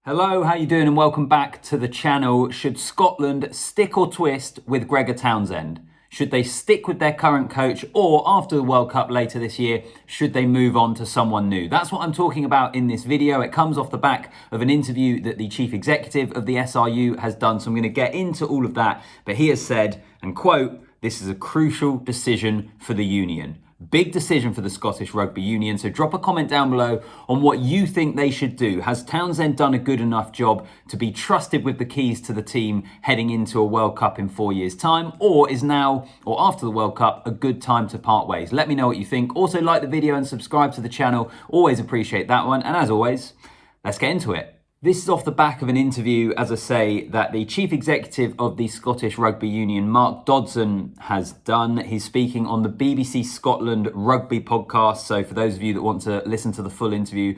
Hello, how you doing? And welcome back to the channel. Should Scotland stick or twist with Gregor Townsend? Should they stick with their current coach, or after the World Cup later this year, should they move on to someone new? That's what I'm talking about in this video. It comes off the back of an interview that the chief executive of the SRU has done. So I'm going to get into all of that. But he has said, and quote, "This is a crucial decision for the union." Big decision for the Scottish Rugby Union, so drop a comment down below on what you think they should do. Has Townsend done a good enough job to be trusted with the keys to the team heading into a World Cup in 4 years' time? Or is now, or after the World Cup, a good time to part ways? Let me know what you think. Also like the video and subscribe to the channel. Always appreciate that one. And as always, let's get into it. This is off the back of an interview, as I say, that the chief executive of the Scottish Rugby Union, Mark Dodson, has done. He's speaking on the BBC Scotland Rugby podcast. So for those of you that want to listen to the full interview,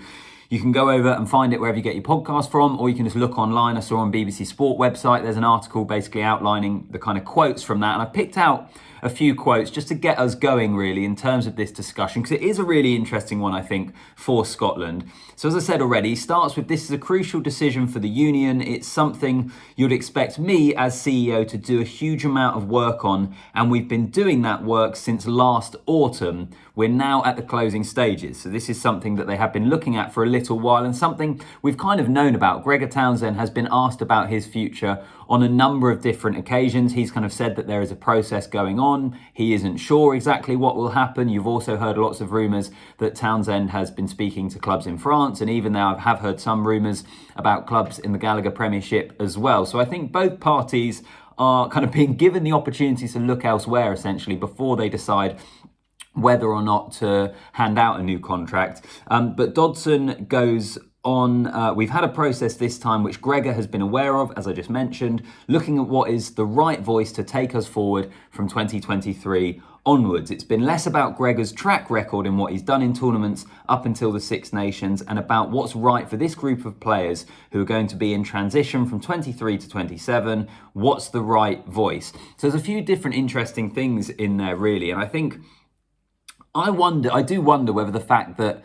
you can go over and find it wherever you get your podcast from, or you can just look online. I saw on BBC Sport website, there's an article basically outlining the kind of quotes from that. And I picked out a few quotes just to get us going really in terms of this discussion, because it is a really interesting one, I think, for Scotland. So as I said already, he starts with, "This is a crucial decision for the union. It's something you'd expect me as CEO to do a huge amount of work on, and we've been doing that work since last autumn. We're now at the closing stages." So this is something that they have been looking at for a little while, and something we've kind of known about. Gregor Townsend has been asked about his future on a number of different occasions. He's kind of said that there is a process going on. He isn't sure exactly what will happen. You've also heard lots of rumours that Townsend has been speaking to clubs in France, and even now I have heard some rumours about clubs in the Gallagher Premiership as well. So I think both parties are kind of being given the opportunity to look elsewhere, essentially, before they decide whether or not to hand out a new contract. But Dodson goes on, we've had a process this time which Gregor has been aware of, as I just mentioned, looking at what is the right voice to take us forward from 2023 onwards. It's been less about Gregor's track record and what he's done in tournaments up until the Six Nations, and about what's right for this group of players who are going to be in transition from 23 to 27. What's the right voice? So there's a few different interesting things in there really, and I think I do wonder whether the fact that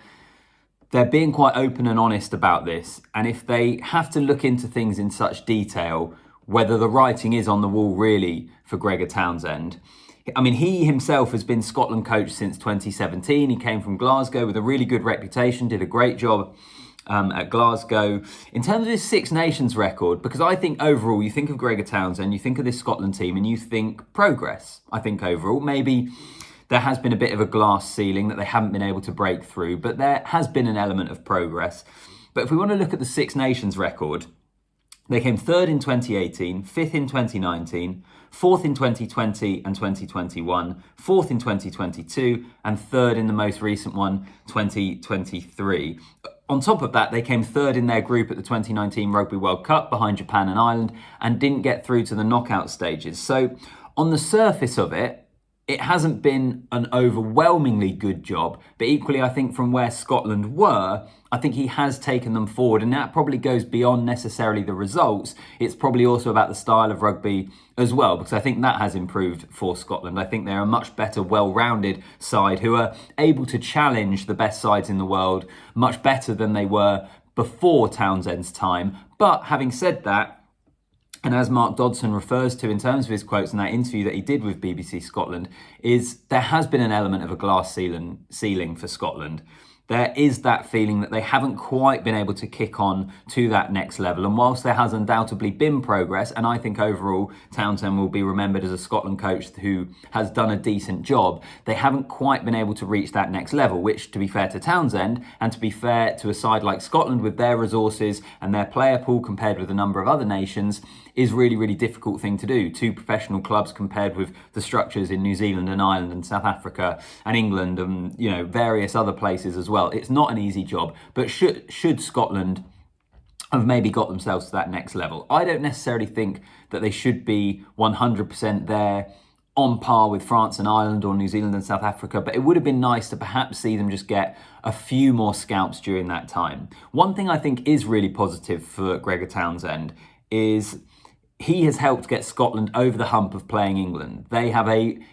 they're being quite open and honest about this, and if they have to look into things in such detail, whether the writing is on the wall really for Gregor Townsend. I mean, he himself has been Scotland coach since 2017. He came from Glasgow with a really good reputation, did a great job at Glasgow. In terms of his Six Nations record, because I think overall, you think of Gregor Townsend, you think of this Scotland team, and you think progress. I think overall, maybe there has been a bit of a glass ceiling that they haven't been able to break through, but there has been an element of progress. But if we want to look at the Six Nations record, they came third in 2018, fifth in 2019, fourth in 2020 and 2021, fourth in 2022, and third in the most recent one, 2023. On top of that, they came third in their group at the 2019 Rugby World Cup behind Japan and Ireland, and didn't get through to the knockout stages. So on the surface of it, it hasn't been an overwhelmingly good job, but equally, I think from where Scotland were, I think he has taken them forward, and that probably goes beyond necessarily the results. It's probably also about the style of rugby as well, because I think that has improved for Scotland. I think they're a much better, well-rounded side who are able to challenge the best sides in the world much better than they were before Townsend's time. But having said that, and as Mark Dodson refers to in terms of his quotes in that interview that he did with BBC Scotland, is there has been an element of a glass ceiling for Scotland. There is that feeling that they haven't quite been able to kick on to that next level. And whilst there has undoubtedly been progress, and I think overall Townsend will be remembered as a Scotland coach who has done a decent job, they haven't quite been able to reach that next level, which, to be fair to Townsend, and to be fair to a side like Scotland with their resources and their player pool compared with a number of other nations, is really, really difficult thing to do. Two professional clubs compared with the structures in New Zealand and Ireland and South Africa and England and, you know, various other places as well. It's not an easy job, but should Scotland have maybe got themselves to that next level? I don't necessarily think that they should be 100% there on par with France and Ireland or New Zealand and South Africa, but it would have been nice to perhaps see them just get a few more scalps during that time. One thing I think is really positive for Gregor Townsend is he has helped get Scotland over the hump of playing England.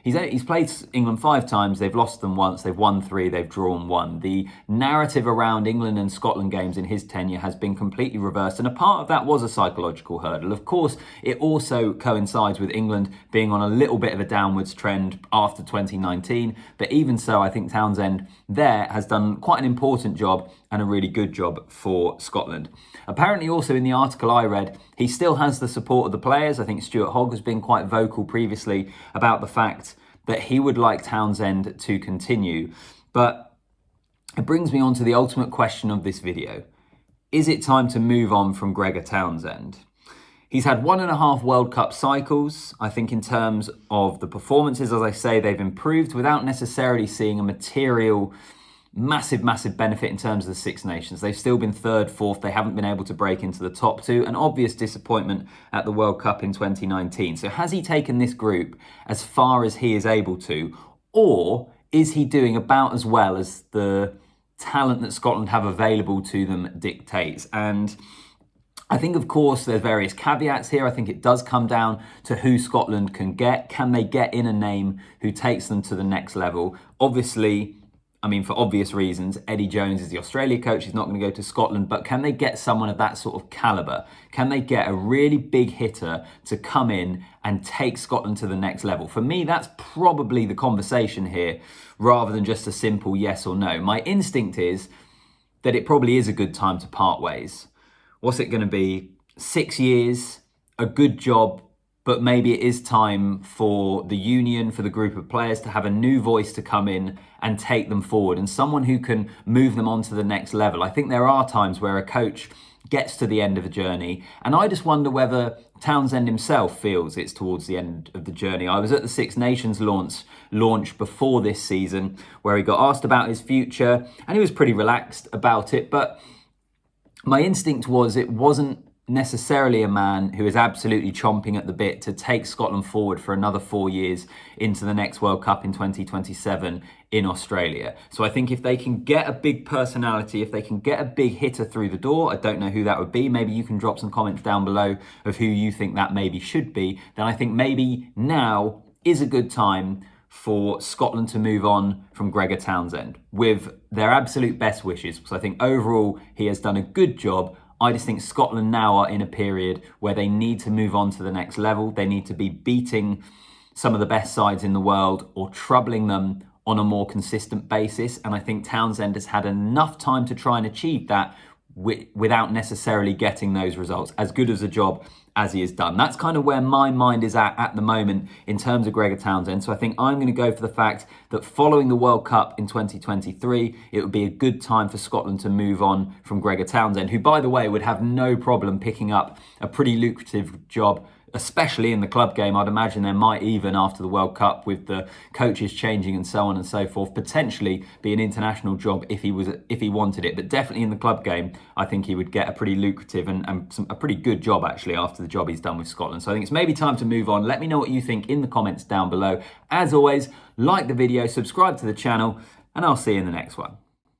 He's played England 5 times, they've lost them once, they've won 3, they've drawn 1. The narrative around England and Scotland games in his tenure has been completely reversed, and a part of that was a psychological hurdle. Of course, it also coincides with England being on a little bit of a downwards trend after 2019, but even so, I think Townsend there has done quite an important job and a really good job for Scotland. Apparently also in the article I read, he still has the support of the players. I think Stuart Hogg has been quite vocal previously about the fact that he would like Townsend to continue. But it brings me on to the ultimate question of this video. Is it time to move on from Gregor Townsend? He's had 1.5 World Cup cycles. I think in terms of the performances, as I say, they've improved without necessarily seeing a material massive benefit in terms of the Six Nations. They've still been 3rd, 4th. They haven't been able to break into the top 2. An obvious disappointment at the World Cup in 2019. So has he taken this group as far as he is able to? Or is he doing about as well as the talent that Scotland have available to them dictates? And I think, of course, there's various caveats here. I think it does come down to who Scotland can get. Can they get in a name who takes them to the next level? Obviously, I mean, for obvious reasons, Eddie Jones is the Australia coach. He's not going to go to Scotland, but can they get someone of that sort of calibre? Can they get a really big hitter to come in and take Scotland to the next level? For me, that's probably the conversation here, rather than just a simple yes or no. My instinct is that it probably is a good time to part ways. What's it going to be? 6 years, a good job, but maybe it is time for the union, for the group of players to have a new voice to come in and take them forward, and someone who can move them on to the next level. I think there are times where a coach gets to the end of a journey, and I just wonder whether Townsend himself feels it's towards the end of the journey. I was at the Six Nations launch before this season, where he got asked about his future, and he was pretty relaxed about it, but my instinct was it wasn't necessarily a man who is absolutely chomping at the bit to take Scotland forward for another 4 years into the next World Cup in 2027 in Australia. So I think if they can get a big personality, if they can get a big hitter through the door, I don't know who that would be. Maybe you can drop some comments down below of who you think that maybe should be. Then I think maybe now is a good time for Scotland to move on from Gregor Townsend with their absolute best wishes, because I think overall he has done a good job. I just think Scotland now are in a period where they need to move on to the next level. They need to be beating some of the best sides in the world or troubling them on a more consistent basis. And I think Townsend has had enough time to try and achieve that without necessarily getting those results, as good as a job as he has done. That's kind of where my mind is at the moment in terms of Gregor Townsend. So I think I'm going to go for the fact that following the World Cup in 2023, it would be a good time for Scotland to move on from Gregor Townsend, who, by the way, would have no problem picking up a pretty lucrative job, especially in the club game. I'd imagine there might even, after the World Cup, with the coaches changing and so on and so forth, potentially be an international job if he wanted it. But definitely in the club game, I think he would get a pretty lucrative and a pretty good job, actually, after the job he's done with Scotland. So I think it's maybe time to move on. Let me know what you think in the comments down below. As always, like the video, subscribe to the channel, and I'll see you in the next one.